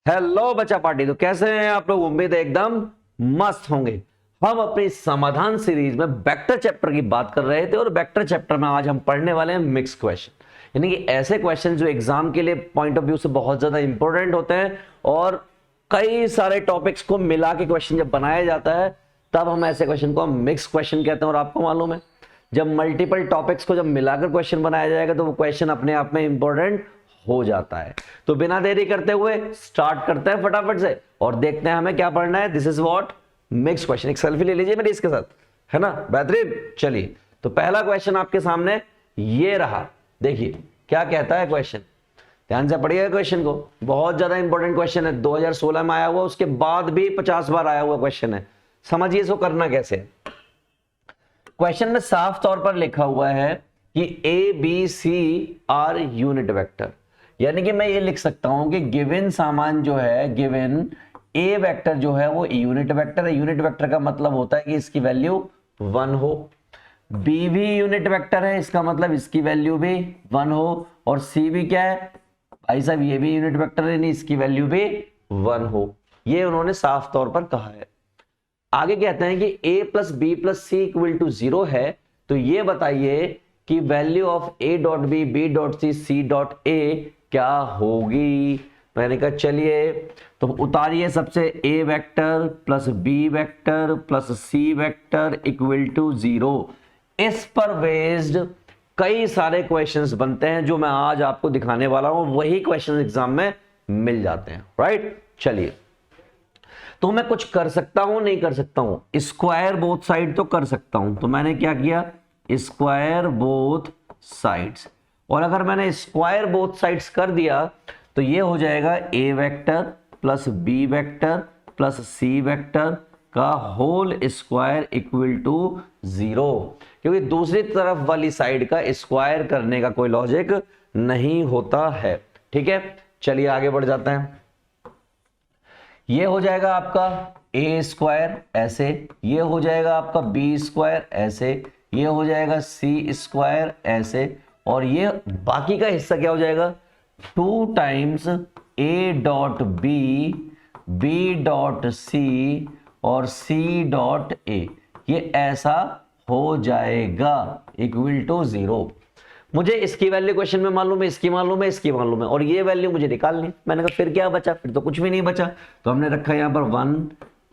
Hello बच्चा party. तो कैसे हैं आप लोग? उम्मीद है एकदम मस्त होंगे। हम अपनी समाधान सीरीज में वेक्टर चैप्टर की बात कर रहे थे और वेक्टर चैप्टर में आज हम पढ़ने वाले हैं मिक्स क्वेश्चन, यानी कि ऐसे क्वेश्चन जो एग्जाम के लिए पॉइंट ऑफ व्यू से बहुत ज्यादा इंपॉर्टेंट होते हैं और कई सारे टॉपिक्स को मिला के क्वेश्चन जब बनाया जाता है तब हम ऐसे क्वेश्चन को मिक्स क्वेश्चन कहते हैं। और आपको मालूम है जब मल्टीपल टॉपिक्स को जब मिलाकर क्वेश्चन बनाया जाएगा तो वो क्वेश्चन अपने आप में इंपॉर्टेंट हो जाता है। तो बिना देरी करते हुए स्टार्ट करते हैं फटाफट से और देखते हैं हमें क्या पढ़ना है। This is what mix question. एक सेल्फी ले लीजिए मेरी इसके साथ, है ना? बेहतरीन। चलिए तो पहला क्वेश्चन आपके सामने ये रहा। देखिए क्या कहता है क्वेश्चन, ध्यान से पढ़िएगा क्वेश्चन को। बहुत ज्यादा इंपॉर्टेंट क्वेश्चन है, 2016 में आया हुआ, उसके बाद भी 50 बार आया हुआ क्वेश्चन है। समझिए इसको करना कैसे है। क्वेश्चन में साफ तौर पर लिखा हुआ है कि a B C are unit vector, यानी कि मैं ये लिख सकता हूं कि गिवन सामान जो है, गिवन ए वेक्टर जो है वो यूनिट वेक्टर है। यूनिट वेक्टर का मतलब होता है कि इसकी वैल्यू 1 हो। बी भी यूनिट वेक्टर है, इसका मतलब इसकी वैल्यू भी 1 हो। और सी भी क्या है भाई साहब, ये भी यूनिट वेक्टर है, नहीं इसकी वैल्यू भी 1 हो। ये उन्होंने साफ तौर पर कहा है। आगे कहते हैं कि a plus b plus c equal to 0 है, तो ये बताइए कि value of a dot b, b dot c, c dot a क्या होगी। मैंने कहा चलिए तो उतारिए सबसे a vector plus B vector plus C vector equal to 0। इस पर बेस्ड कई सारे क्वेश्चंस बनते हैं जो मैं आज आपको दिखाने वाला हूं। वही क्वेश्चन एग्जाम में मिल जाते हैं, राइट? चलिए तो मैं कुछ कर सकता हूं, नहीं कर सकता हूं? स्क्वायर बोथ साइड तो कर सकता हूं, तो मैंने क्या किया, स्क्वायर बोथ साइड्स। और अगर मैंने स्क्वायर बोथ साइड्स कर दिया तो ये हो जाएगा A vector plus B vector plus C vector का होल स्क्वायर इक्वल टू 0, क्योंकि दूसरी तरफ वाली साइड का स्क्वायर करने का कोई लॉजिक नहीं होता है। ठीक है, चलिए आगे बढ़ जाते हैं। ये हो जाएगा आपका ए स्क्वायर ऐसे, ये हो जाएगा आपका बी स्क्वायर ऐसे, ये हो जाएगा सी स्क्वायर ऐसे, और ये बाकी का हिस्सा क्या हो जाएगा 2 times a dot b, b dot c और सी डॉट ए, ये ऐसा हो जाएगा इक्वल टू 0। मुझे इसकी वैल्यू क्वेश्चन में मालूम है, इसकी मालूम है, इसकी मालूम है, और ये वैल्यू मुझे निकालनी। मैंने कहा फिर क्या बचा, फिर तो कुछ भी नहीं बचा। तो हमने रखा यहां पर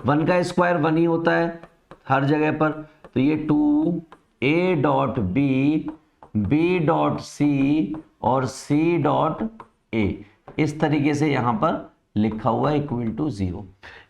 1 का स्क्वायर 1 ही होता है हर जगह पर। तो ये 2 a dot b, b dot c और सी डॉट ए, इस तरीके से यहां पर लिखा हुआ है इक्वल टू 0।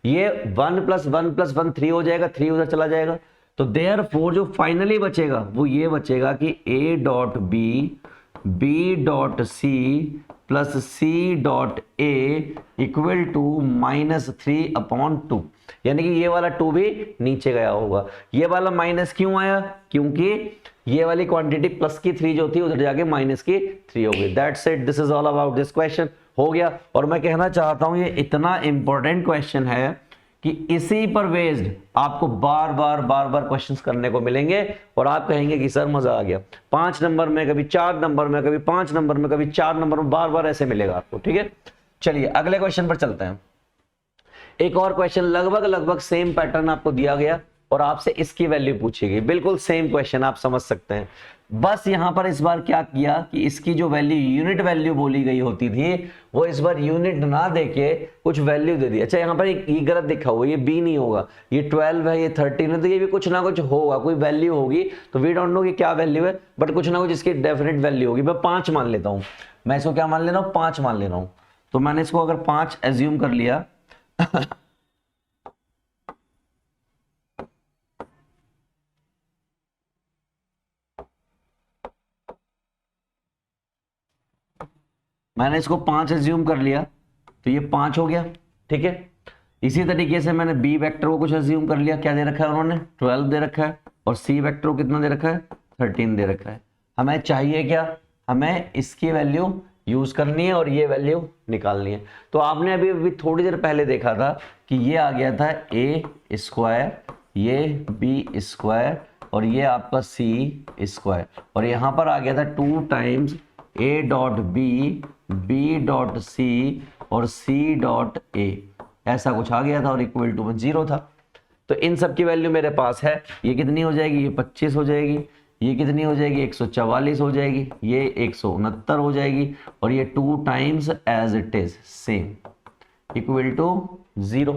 ये 1 प्लस 1 प्लस 1 3 हो जाएगा, 3 उधर चला जाएगा। तो देयरफॉर जो फाइनली बचेगा वो ये बचेगा कि a dot b, b dot c plus c dot a equal to -3/2, यानी कि ये वाला 2 भी नीचे गया होगा। ये वाला माइनस क्यों आया, क्योंकि ये वाली क्वांटिटी प्लस की 3 जो थी उधर जाके माइनस की 3 हो गई। That's it, this is all about this question. हो गया। और मैं कहना चाहता हूं ये इतना इंपॉर्टेंट क्वेश्चन है कि इसी पर बेस्ड आपको बार बार क्वेश्चंस करने को मिलेंगे और आप कहेंगे कि सर मजा आ गया। 5 नंबर में, कभी 4 नंबर में, कभी 5 नंबर में, कभी 4 नंबर में, बार बार ऐसे मिलेगा आपको। ठीक है, चलिए अगले क्वेश्चन पर चलते हैं। एक और क्वेश्चन लगभग सेम पैटर्न आपको दिया गया और आपसे इसकी वैल्यू पूछी गई, बिल्कुल सेम क्वेश्चन, आप समझ सकते हैं। बस यहां पर इस बार क्या किया कि इसकी जो वैल्यू यूनिट वैल्यू बोली गई होती थी वो इस बार यूनिट ना देके कुछ वैल्यू दे दी। अच्छा यहां पर ये गलत दिखा हुआ, ये बी नहीं होगा, ये 12 है, ये 13 है, तो ये भी कुछ ना कुछ होगा, कोई वैल्यू होगी। तो वी डोंट नो कि क्या वैल्यू है, बट कुछ ना कुछ इसकी डेफिनेट वैल्यू होगी। मैं 5 मान लेता हूं, मैं इसको क्या मान ले रहा हूं, 5 मान ले रहा हूं। तो मैंने इसको अगर 5 एज्यूम कर लिया मैंने इसको 5 एज्यूम कर लिया तो ये 5 हो गया। ठीक है, इसी तरीके से मैंने बी वेक्टर को कुछ एज्यूम कर लिया। क्या दे रखा है उन्होंने, 12 दे रखा है, और सी वेक्टर को कितना दे रखा है, 13 दे रखा है। हमें चाहिए क्या, हमें इसकी वैल्यू यूज करनी है और ये वैल्यू निकालनी है। तो आपने अभी अभी थोड़ी देर पहले देखा था कि ये आ गया था ए स्क्वायर, ये बी स्क्वायर और ये आपका सी स्क्वायर, और यहां पर आ गया था 2 times a dot b b dot c और सी डॉट ए, ऐसा कुछ आ गया था और इक्वल टू 0 था। तो इन सब की वैल्यू मेरे पास है, ये कितनी हो जाएगी, ये 25 हो जाएगी, ये कितनी हो जाएगी 144 हो जाएगी, ये 169 हो जाएगी, और ये 2 times as it is same equal to 0।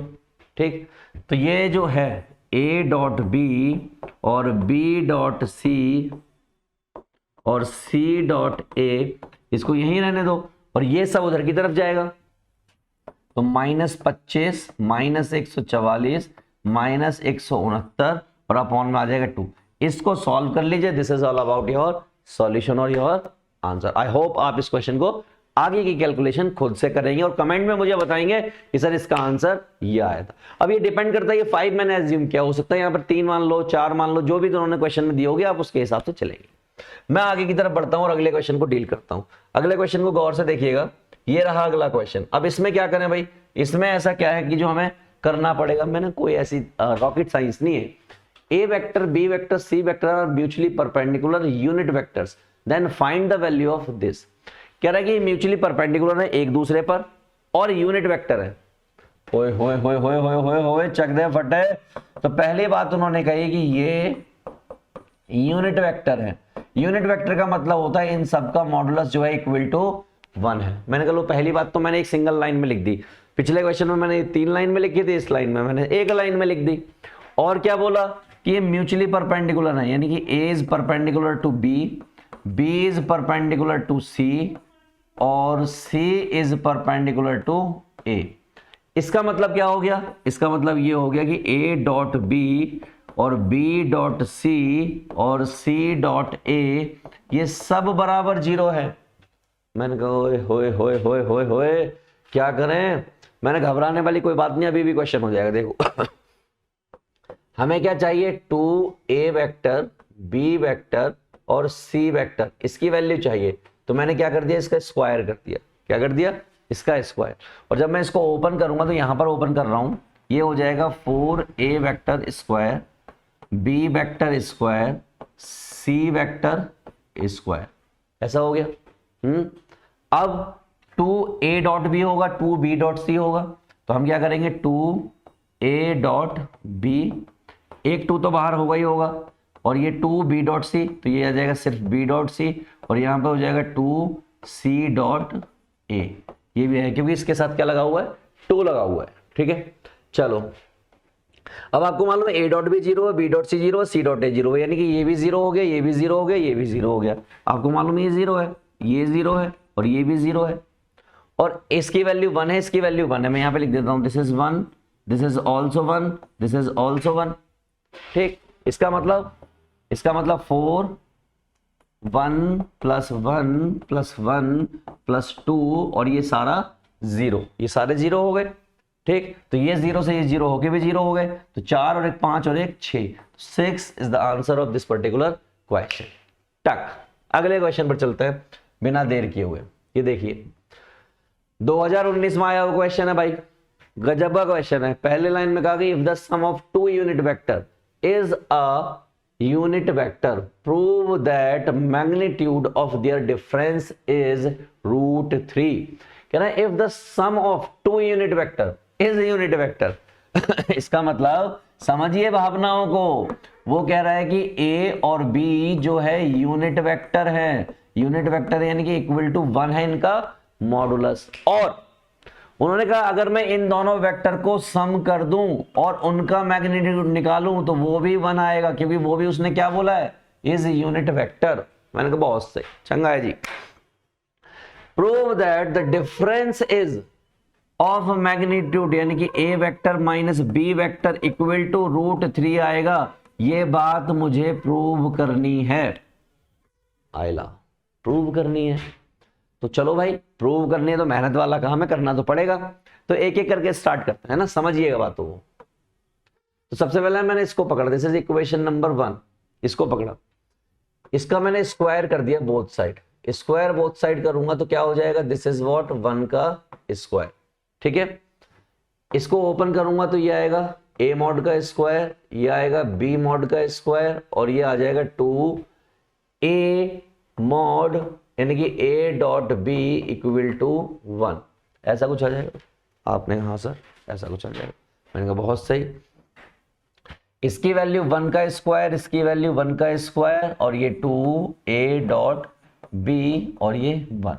ठीक, तो ये जो है ए डॉट बी और बी डॉट सी और सी डॉट ए, इसको यहीं रहने दो और ये सब उधर की तरफ जाएगा। तो -25 -144 -169 और अपॉन में आ जाएगा 2। इसको सॉल्व कर लीजिए। This is all about your solution और योर आंसर। आई होप आप इस क्वेश्चन को आगे की कैलकुलेशन खुद से करेंगे और कमेंट में मुझे बताएंगे कि सर इसका आंसर ये आया था। अब ये डिपेंड करता है, ये 5 मैंने एज्यूम किया, हो सकता है यहाँ पर 3 मान लो, 4 मान लो, जो भी उन्होंने क्वेश्चन में दिए होगे आप उसके हिसाब से चलेंगे। मैं आगे की तरफ बढ़ता हूं और अगले क्वेश्चन को डील करता हूं। अगले क्वेश्चन को गौर से देखिएगा, ये रहा अगला क्वेश्चन। अब इसमें क्या करें भाई, इसमें ऐसा क्या है कि जो हमें करना पड़ेगा, मैंने कोई ऐसी रॉकेट साइंस नहीं है। A vector, B vector, C vector are mutually perpendicular unit vectors, then find the value of this. कह रहा है कि म्यूचुअली परपेंडिकुलर है एक दूसरे पर और यूनिट वेक्टर है। होए होए होए होए होए होए होए चक दे फटे। तो पहली बात उन्होंने कही कि ये यूनिट वेक्टर है। यूनिट वेक्टर का मतलब होता है इन सब का मॉडुलस जो है इक्वल टू 1 है। मैंने कहा लो पहली बात तो मैंने एक सिंगल लाइन में लिख दी, पिछले क्वेश्चन में मैंने 3 लाइन में लिखी थी, इस लाइन में मैंने एक लाइन में लिख दी। और क्या बोला कि ये म्यूचुअली परपेंडिकुलर है, यानी कि A is perpendicular to B, B is perpendicular to C और C is perpendicular to A. इसका मतलब क्या हो गया, इसका मतलब ये हो गया कि ए डॉट बी और बी डॉट सी और सी डॉट ए ये सब बराबर 0 है। मैंने कहा होए होए होए होए होए होए क्या करें, मैंने घबराने वाली कोई बात नहीं, अभी भी क्वेश्चन हो जाएगा। देखो हमें क्या चाहिए, 2a वेक्टर, b वेक्टर और c वेक्टर, इसकी वैल्यू चाहिए। तो मैंने क्या कर दिया, इसका स्क्वायर कर दिया। क्या कर दिया, इसका स्क्वायर। और जब मैं इसको ओपन करूंगा तो यहां पर ओपन कर रहा हूं, ये हो जाएगा 4a vector square, b vector square, c vector square, ऐसा हो गया। अब 2a डॉट b होगा, 2b डॉट c होगा। तो हम क्या करेंगे, 2a डॉट b, एक 2 तो बाहर होगा ही होगा, और ये 2b डॉट c, तो ये आ जाएगा सिर्फ b डॉट c, और यहाँ पे हो जाएगा 2c डॉट a। ये भी है क्योंकि इसके साथ क्या लगा हुआ है, 2 लगा हुआ है। ठीक है, चलो अब आपको मालूम है a डॉट b 0 है, b डॉट c 0 है, c डॉट a 0 है, यानी कि ये भी 0 हो गया, ये भी 0 हो गया, ये भी 0 हो गया। आपको मालूम है ये 0 है, ये 0 है और ये भी 0 है, और इसकी वैल्यू 1 है, इसकी वैल्यू 1 है। मैं यहाँ पे लिख देता हूँ, this is 1, this is also 1, this is also 1। ठीक, इसका मतलब 4 1 प्लस 1 प्लस 1 प्लस 2 और ये सारा 0, ये सारे 0 हो गए। ठीक, तो ये 0 से ये 0 होके भी 0 हो गए, तो 4 और 1 5 और 1 6, 6 is the answer of this particular question. टक, अगले क्वेश्चन पर चलते हैं बिना देर किए हुए। ये देखिए 2019 में आया हुआ क्वेश्चन है भाई, गजब का क्वेश्चन है। पहले लाइन में कहा कि if the sum of 2 unit vector is a unit vector, prove that magnitude of their difference is √3। कह रहा है if the sum of 2 unit vector is a unit vector इसका मतलब समझिए भावनाओं को, वो कह रहा है कि a और b जो है यूनिट वेक्टर है, यूनिट वेक्टर यानी कि इक्वल टू 1 है इनका मॉडुलस। और उन्होंने कहा अगर मैं इन दोनों वेक्टर को सम कर दूं और उनका मैग्नीट्यूड निकालूं तो वो भी 1 आएगा, क्योंकि वो भी उसने क्या बोला है, इज यूनिट वेक्टर। मैंने कहा बहुत सही, चंगा है जी। Prove that the difference is of magnitude, यानी कि a vector minus b vector equal to √3 आएगा। ये बात मुझे प्रूव करनी है, आयला प्रूव करनी है। तो चलो भाई, प्रूव करनी है तो मेहनत वाला काम है, करना तो पड़ेगा। तो एक एक करके स्टार्ट करते हैं ना, समझिएगा बातों को। तो सबसे पहले मैंने इसको पकड़ा, दिस इज इक्वेशन नंबर 1, इसको पकड़ा, इसका मैंने स्क्वायर कर दिया both side. Square both side करूंगा तो क्या हो जाएगा, दिस इज व्हाट 1 का स्क्वायर। ठीक है, इसको ओपन करूंगा तो ये आएगा a मॉड का स्क्वायर, ये आएगा b मॉड का स्क्वायर, और ये आ जाएगा 2a मॉड यानी कि a dot b equal to 1, ऐसा कुछ आ जाएगा। आपने कहा हाँ सर ऐसा कुछ आ जाएगा, मैंने कहा बहुत सही। इसकी वैल्यू 1 का स्क्वायर, इसकी वैल्यू 1 का स्क्वायर, और ये 2a डॉट बी और ये 1।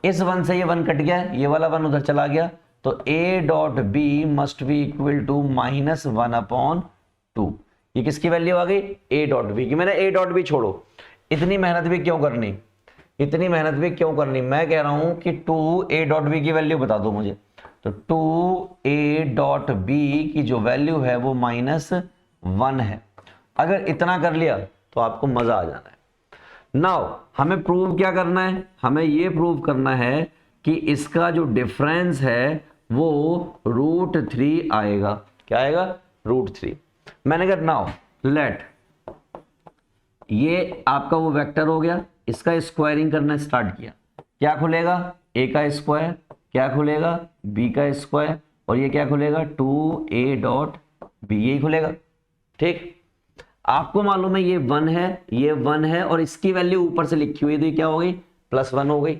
इस 1 से ये 1 कट गया, ये वाला 1 उधर चला गया, तो a dot b must be equal to -1/2। ये किसकी वैल्यू आ गई? a डॉट बी की। मैंने a डॉट बी छोड़ो, इतनी मेहनत भी क्यों करनी, इतनी मेहनत भी क्यों करनी। मैं कह रहा हूं कि 2a डॉट बी की वैल्यू बता दो मुझे। तो 2a डॉट बी की जो वैल्यू है वो -1 है। अगर इतना कर लिया तो आपको मजा आ जाना है। नाउ हमें प्रूव क्या करना है? हमें ये प्रूव करना है कि इसका जो डिफरेंस है वो √3 आएगा। क्या आएगा? √3। मैंने कहा नाउ लेट, ये आपका वो वेक्टर हो गया, इसका स्क्वायरिंग करना स्टार्ट किया, क्या खुलेगा? a का स्क्वायर, क्या खुलेगा? b का स्क्वायर, और ये क्या खुलेगा? 2a डॉट बी, यही खुलेगा। ठीक, आपको मालूम है ये 1 है, ये 1 है, और इसकी वैल्यू ऊपर से लिखी हुई थी, क्या हो गई? +1 हो गई।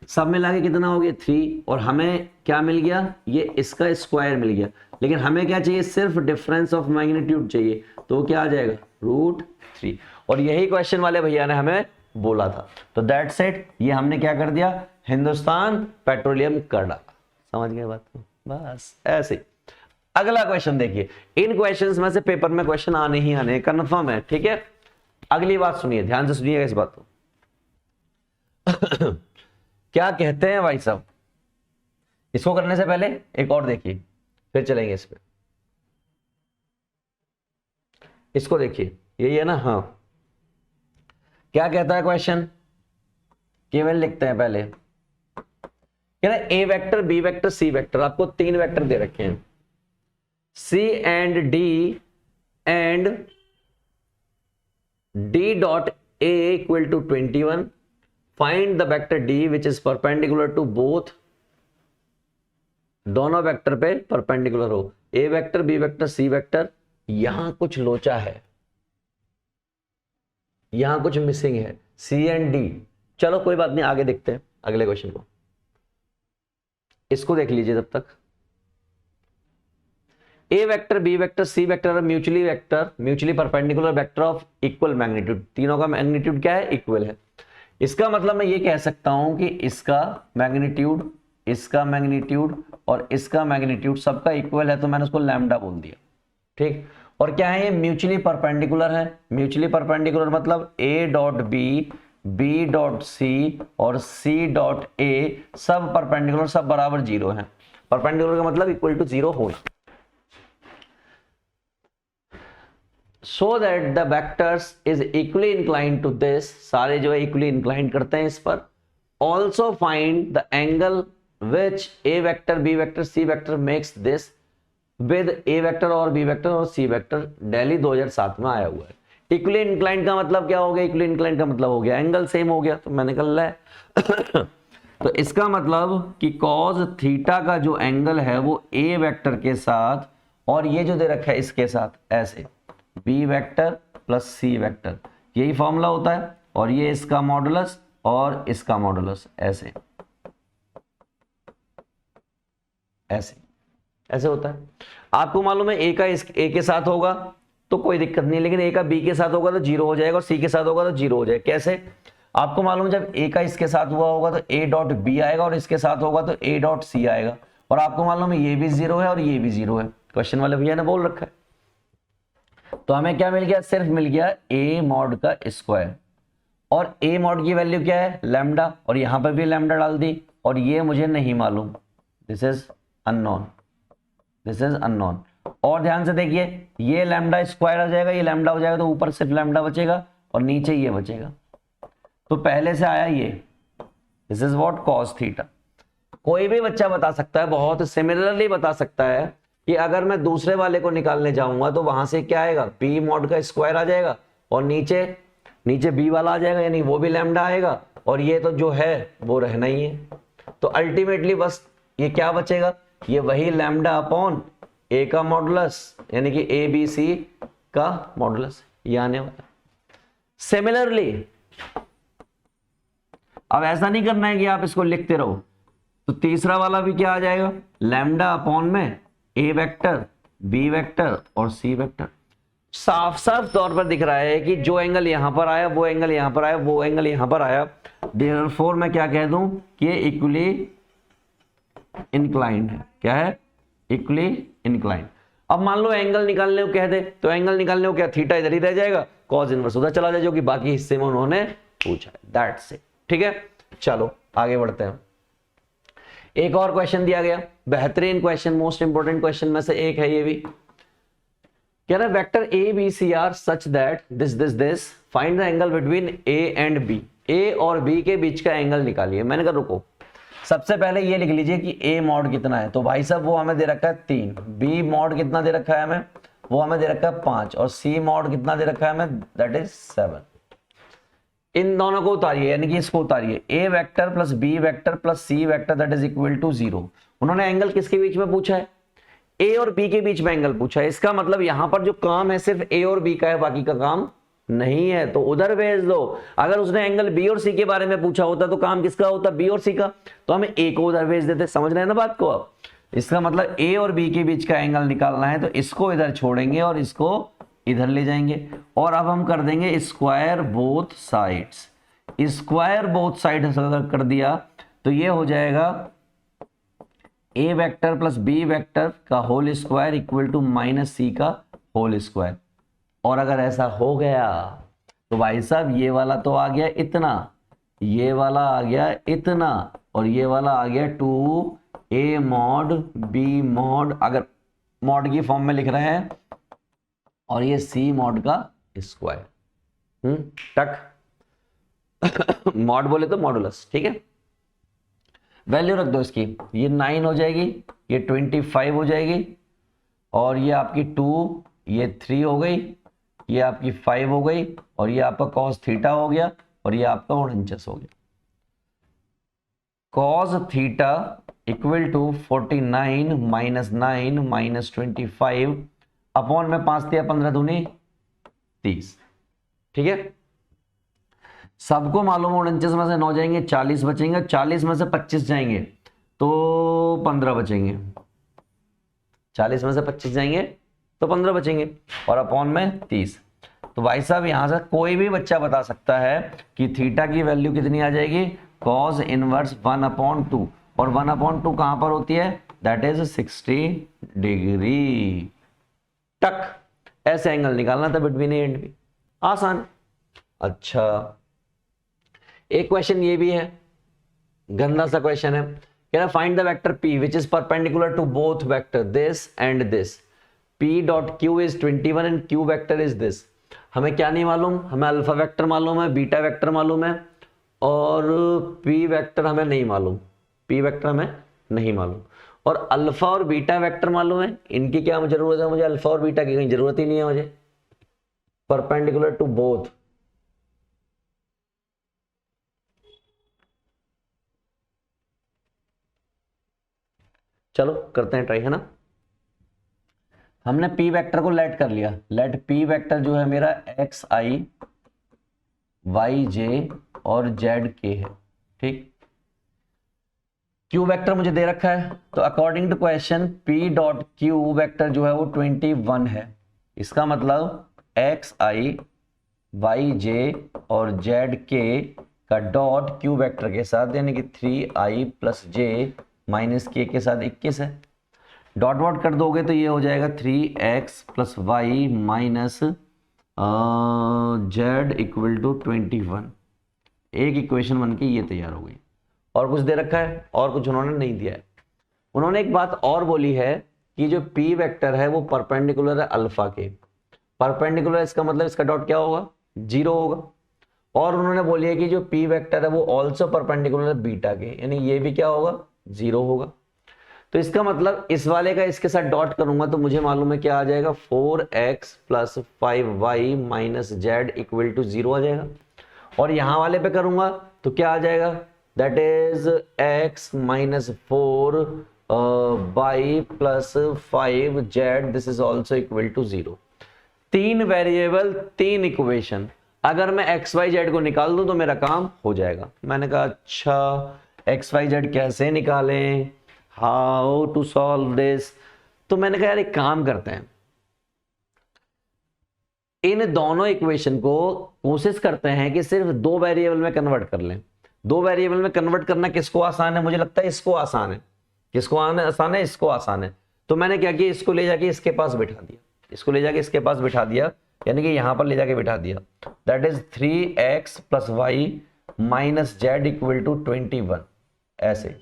सब मिला के कितना हो गया? 3। और हमें क्या मिल गया? ये इसका स्क्वायर मिल गया। लेकिन हमें क्या चाहिए? सिर्फ डिफरेंस ऑफ मैग्नीट्यूड चाहिए, तो क्या आ जाएगा? √3। और यही क्वेश्चन वाले भैया ने हमें बोला था। तो दैट्स इट, ये हमने क्या कर दिया? हिंदुस्तान पेट्रोलियम कर डाला। समझ गए बात को? बस ऐसे। अगला क्वेश्चन देखिए, इन क्वेश्चंस में से पेपर में क्वेश्चन आने ही आने, कंफर्म है। ठीक है, अगली बात सुनिए, ध्यान से सुनिएगा इस बात को। क्या कहते हैं भाई साहब? इसको करने से पहले एक और देखिए, फिर चलेंगे इस पे। इसको देखिए, यही है ना? हाँ, क्या कहता है क्वेश्चन? केवल लिखते हैं पहले, कह रहा है A vector, B vector, C vector. आपको 3 वेक्टर दे रखे हैं, C and D and D dot A equal to 21. Find the vector D which is perpendicular to both, दोनों वेक्टर पे परपेंडिकुलर हो। A vector, B vector, C vector. यहां कुछ लोचा है, यहां कुछ मिसिंग है, C and D। चलो कोई बात नहीं, आगे देखते हैं अगले क्वेश्चन को। इसको देख लीजिए तब तक। A vector, B vector, C vector mutually perpendicular vector of equal magnitude. तीनों का मैग्नीट्यूड क्या है? इक्वल है। इसका मतलब मैं ये कह सकता हूं कि इसका मैग्नीट्यूड, इसका मैग्नीट्यूड और इसका मैग्नीट्यूड सबका इक्वल है, तो मैंने उसको लैम्डा बोल दिया। ठीक, और क्या है? ये म्यूचुअली परपेंडिकुलर है। म्यूचुअली परपेंडिकुलर मतलब a dot b, b dot c और सी डॉट ए सब परपेंडिकुलर, सब बराबर 0 है। परपेंडिकुलर का मतलब इक्वल टू 0 होना। So that the vectors is equally inclined to this, सारे जो है equally inclined करते हैं इस पर। Also find the angle which a vector, b vector, c vector makes this with a vector और b vector और c vector। दिल्ली 2007 में आया हुआ है। Equally inclined का मतलब क्या हो गया? Equally inclined का मतलब हो गया एंगल सेम हो गया, तो मैंने कर लिया। तो इसका मतलब कि cos थीटा का जो एंगल है वो a वेक्टर के साथ, और ये जो दे रखा है इसके साथ, ऐसे b vector plus c vector, यही फॉर्मूला होता है। और ये इसका मॉडुलस और इसका मॉडुलस, ऐसे ऐसे ऐसे होता है। आपको मालूम है a का a के साथ होगा तो कोई दिक्कत नहीं, लेकिन a का b के साथ होगा तो 0 हो जाएगा, और c के साथ होगा तो 0 हो जाएगा। कैसे? आपको मालूम है जब a का इसके साथ हुआ होगा तो a डॉट b आएगा, और इसके साथ होगा तो a डॉट c आएगा। और आपको मालूम है ये भी 0 है और ये भी 0 है, क्वेश्चन वाले भैया ने बोल रखा है। तो हमें क्या मिल गया? सिर्फ मिल गया a मॉड का स्क्वायर, और a मॉड की वैल्यू क्या है? लैम्डा, और यहां पर भी लैम्डा डाल दी, और ये मुझे नहीं मालूम, this is unknown, this is unknown. और ध्यान से देखिए, ये लैम्डा स्क्वायर आ जाएगा, ये लैम्डा हो जाएगा, तो ऊपर सिर्फ लैम्डा बचेगा और नीचे ये बचेगा। तो पहले से आया ये, this is what? Cos theta. कोई भी बच्चा बता सकता है, बहुत सिमिलरली बता सकता है कि अगर मैं दूसरे वाले को निकालने जाऊंगा तो वहां से क्या आएगा? p मॉड का स्क्वायर आ जाएगा, और नीचे नीचे b वाला आ जाएगा, यानी वो भी लैम्डा आएगा, और ये तो जो है वो रहना ही है। तो अल्टीमेटली बस ये क्या बचेगा? ये वही लैम्डा अपॉन a का मॉडुलस, यानी कि a b c का मॉडुलस, ये आने वाला। सिमिलरली अब ऐसा नहीं करना है कि आप इसको लिखते रहो, तो तीसरा वाला भी क्या आ जाएगा, लैम्डा अपॉन में ए वेक्टर, बी वेक्टर और सी वेक्टर। साफ साफ तौर पर दिख रहा है कि जो एंगल यहां पर आया, वो एंगल यहां पर आया, वो एंगल यहां पर आया, देयरफॉर मैं क्या कह दूं कि ये इक्वली इंक्लाइंड है। क्या है, इक्वली इंक्लाइंड। अब मान लो एंगल निकालने को कह दे, तो एंगल निकालने को क्या, थीटा इधर ही रह जाएगा, कॉस इनवर्स उधर चला जाए, जो कि बाकी हिस्से में उन्होंने पूछा है। That's it. ठीक है, चलो आगे बढ़ते हैं। एक और क्वेश्चन दिया गया, बेहतरीन क्वेश्चन, मोस्ट इंपोर्टेंट क्वेश्चन में से एक है ये भी। कह रहा है vector A B C are such that this find the angle between A and B. A और बी के बीच का एंगल निकालिए। मैंने कहा रुको, सबसे पहले ये लिख लीजिए कि ए मॉड कितना है। तो भाई साहब वो हमें दे रखा है 3, बी मॉड कितना दे रखा है हमें, वो हमें दे रखा है 5, और सी मॉड कितना दे रखा है हमें, दैट इज 7। इन दोनों को उतारिए, यानी कि इसको उतारिए, A vector plus B vector plus C vector that is equal to 0। उन्होंने एंगल किसके बीच में पूछा है, ए और बी के बीच में एंगल पूछा है। इसका मतलब यहां पर जो काम है सिर्फ ए और बी का है, बाकी का काम नहीं है, तो उधर भेज दो। अगर उसने एंगल बी और सी के बारे में पूछा होता तो काम किसका होता, बी और सी का, तो हमें ए को उधर भेज देते। समझ रहे हैं ना बात को अब। इसका मतलब ए और बी के बीच का एंगल निकालना है, तो इसको इधर छोड़ेंगे और इसको इधर ले जाएंगे, और अब हम कर देंगे square both sides. Square both sides अगर कर दिया तो ये हो जाएगा A vector plus B vector का whole square equal to minus C का होल स्क्वायर। और अगर ऐसा हो गया तो भाई साहब ये वाला तो आ गया इतना, ये वाला आ गया इतना, और ये वाला आ गया 2a मॉड b मॉड, अगर मॉड की फॉर्म में लिख रहे हैं, और ये c मॉड का स्क्वायर। टक मॉड बोले तो मॉडुलस। ठीक है, वैल्यू रख दो इसकी, ये 9 हो जाएगी, ये 25 हो जाएगी, और ये आपकी 2, ये 3 हो गई, ये आपकी 5 हो गई, और ये आपका cos थीटा हो गया, और ये आपका 49 हो गया। cos theta equal to 49 minus 9 minus 25 upon में 5 दिया 15 दूनी 30। ठीक है, सबको मालूम 49 में से 9 जाएंगे, 40 बचेंगे, 40 में से 25 जाएंगे तो 15 बचेंगे, 40 में से 25 जाएंगे तो 15 बचेंगे, और अपॉन में 30। तो भाई साहब यहां से कोई भी बच्चा बता सकता है कि थीटा की वैल्यू कितनी आ जाएगी, cos इनवर्स 1/2, और 1/2 कहां पर होती है, दैट इज 60 डिग्री। टक, ऐसे एंगल निकालना था बिटवीन ए एंड बी, आसान। अच्छा, एक क्वेश्चन ये भी है, गंदा सा क्वेश्चन है। कह रहा find the vector p which is perpendicular to both vector this and this. p dot q is 21 and q vector is this. हमें क्या नहीं मालूम, हमें अल्फा वेक्टर मालूम है, बीटा वेक्टर मालूम है, और p वेक्टर हमें नहीं मालूम, p वेक्टर हमें नहीं मालूम, और अल्फा और बीटा वेक्टर मालूम है। इनकी क्या जरूरत है, मुझे अल्फा और बीटा की कहीं जरूरत ही नहीं है मुझे। परपेंडिकुलर टू बोथ, चलो करते हैं ट्राई, है ना। हमने p वेक्टर को लेट कर लिया, लेट p वेक्टर जो है मेरा x i y j और z k है। ठीक, q वेक्टर मुझे दे रखा है, तो according to question p dot q vector जो है वो 21 है। इसका मतलब x i y j और z k का डॉट q वेक्टर के साथ, यानी कि 3i प्लस j माइनस के साथ 21 है। डॉट वॉट कर दोगे तो ये हो जाएगा 3x plus y minus z equal to 21। एक इक्वेशन बन के ये तैयार हो गई। और कुछ दे रखा है, और कुछ उन्होंने नहीं दिया है। उन्होंने एक बात और बोली है कि जो p वेक्टर है वो परपेंडिकुलर है अल्फा के। परपेंडिकुलर इसका मतलब इसका डॉट क्या होगा, 0 होगा। और उन्होंने बोली है कि जो p वेक्टर है वो ऑल्सो परपेंडिकुलर है बीटा के, यानी ये भी क्या होगा, 0 होगा। तो इसका मतलब इस वाले का इसके साथ डॉट करूंगा तो मुझे मालूम है क्या आ जाएगा, 4x plus 5y minus z equal to 0 आ जाएगा। और यहां वाले पे करूंगा तो क्या आ जाएगा, that is x minus 4y plus 5z, this is also equal to 0। 3 variable 3 equation. अगर मैं एक्स वाई जेड को निकाल दूं तो मेरा काम हो जाएगा। मैंने कहा अच्छा एक्स वाई जेड कैसे निकालें, हाउ टू सॉल्व दिस। तो मैंने कहा यार एक काम करते हैं, इन दोनों इक्वेशन को कोशिश करते हैं कि सिर्फ दो वेरिएबल में कन्वर्ट कर लें। दो वेरिएबल में कन्वर्ट करना किसको आसान है, मुझे लगता है इसको आसान है। किसको आसान है, इसको आसान है। तो मैंने क्या किया, इसको ले जाके इसके पास बिठा दिया, इसको ले जाके इसके पास बिठा दिया, यानी कि यहां पर ले जाके बिठा दिया। That is 3x plus y minus z equal to 21। ऐसे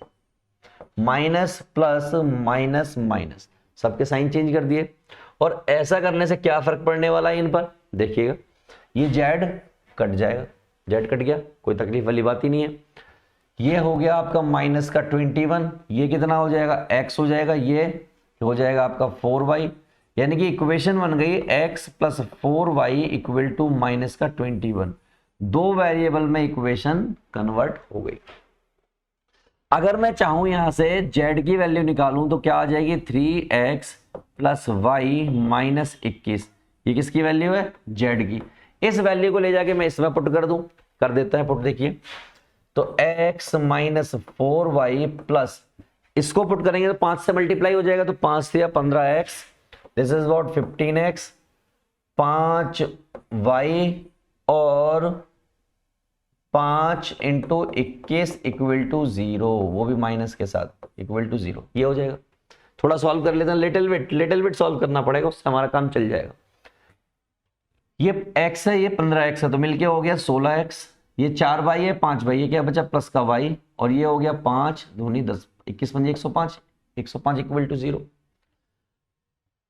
माइनस प्लस माइनस माइनस सबके साइन चेंज कर दिए। और ऐसा करने से क्या फर्क पड़ने वाला है इन पर, देखिएगा ये जेड कट जाएगा, जेड कट गया, कोई तकलीफ वाली बात ही नहीं है। ये हो गया आपका माइनस का 21, ये कितना हो जाएगा, x हो जाएगा, ये हो जाएगा आपका 4y, यानी कि इक्वेशन बन गई x plus 4y equal to minus का 21। दो वेरिएबल में इक्वेशन कन्वर्ट हो गई। अगर मैं चाहूं यहां से z की वैल्यू निकालूं तो क्या आ जाएगी, 3x प्लस वाई माइनस 21। ये किसकी वैल्यू है, z की। इस वैल्यू को ले जाके मैं इसमें पुट कर दूं, कर देता है पुट, देखिए तो x माइनस 4y प्लस इसको पुट करेंगे तो 5 से मल्टीप्लाई हो जाएगा, तो 5 से 15x, this is what 15x, 5y और 5 इंटू 21 इक्वल टू 0, वो भी माइनस के साथ इक्वल टू 0। ये हो जाएगा। थोड़ा सॉल्व कर लेते हैं, लिटिल बिट सॉल्व करना पड़ेगा, उससे हमारा काम चल जाएगा। ये x है, ये 15x है, तो मिलके हो गया 16x। ये 4y है, 5y, ये क्या बचा प्लस का y, और ये हो गया 5 दूनी 10, 21 पंजे 105, 105 इक्वल टू 0।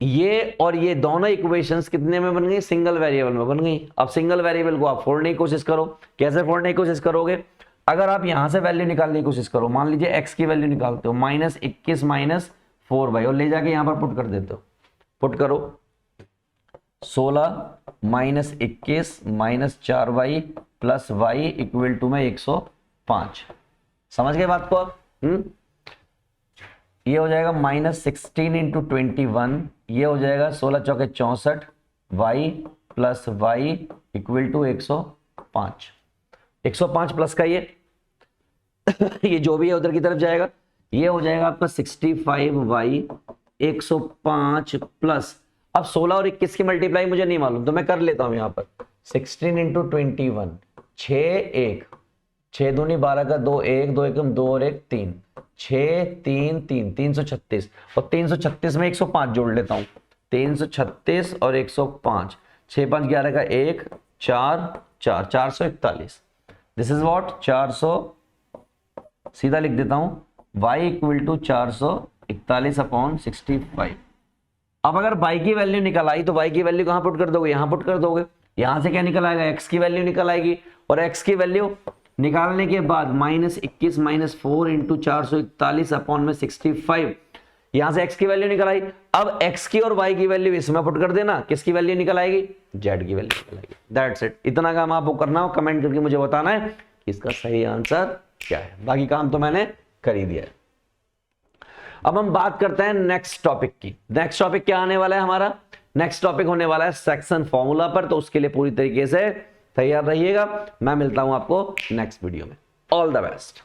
ये और ये दोनों इक्वेशंस कितने में बन गई, सिंगल वेरिएबल में बन गई। अब सिंगल वेरिएबल को आप फोड़ने की कोशिश करो। कैसे फोड़ने की कोशिश करोगे, अगर आप यहां से वैल्यू निकालने की कोशिश करो, मान लीजिए x की वैल्यू निकालते हो माइनस 21 माइनस 4y, और ले जाके यहां पर पुट कर देते हो, पुट करो 16 minus 21 minus 4y plus y equal to में 105। समझ गए बात को आप? ये हो जाएगा माइनस 16 इंटू 21, ये हो जाएगा 16 चौके 64 y plus y equal to 105। 105 plus का ये ये जो भी है उधर की तरफ जाएगा, ये हो जाएगा आपका 65y 105 प्लस, अब 16 और 21 की मल्टीप्लाई मुझे नहीं मालूम तो मैं कर लेता हूं यहां पर 16 इंटू 21, 6 1 6 दूनी 12 का 2 1 2 1 2 और 1 3, 6 3 3 336, और 336 में 105 जोड़ लेता हूं, 336 और 105, 6 5 11 का 1 4 4 441। दिस इज व्हाट 400, सीधा लिख देता हूं y इक्वल टू 441 अपॉन 65। अब अगर y की वैल्यू निकल आई तो y की वैल्यू कहां पुट कर दोगे, यहां पुट कर दोगे। यहां से क्या निकल आएगा, x की वैल्यू निकल आएगी, और x की वैल्यू निकालने के बाद माइनस 21 माइनस 4 इंटू 441 अपॉन में 65, यहां से x की वैल्यू निकल आई। अब x की और y की वैल्यू इसमें पुट कर देना, किसकी वैल्यू निकल आएगी, z की वैल्यू निकल आएगी। दैट्स इट, इतना काम आपको करना हो, कमेंट करके मुझे बताना है कि इसका सही आंसर क्या है। बाकी काम तो मैंने कर ही दिया है। अब हम बात करते हैं नेक्स्ट टॉपिक की। नेक्स्ट टॉपिक क्या आने वाला है हमारा, नेक्स्ट टॉपिक होने वाला है सेक्शन फॉर्मूला पर, तो उसके लिए पूरी तरीके से तैयार रहिएगा। मैं मिलता हूं आपको नेक्स्ट वीडियो में। All the best.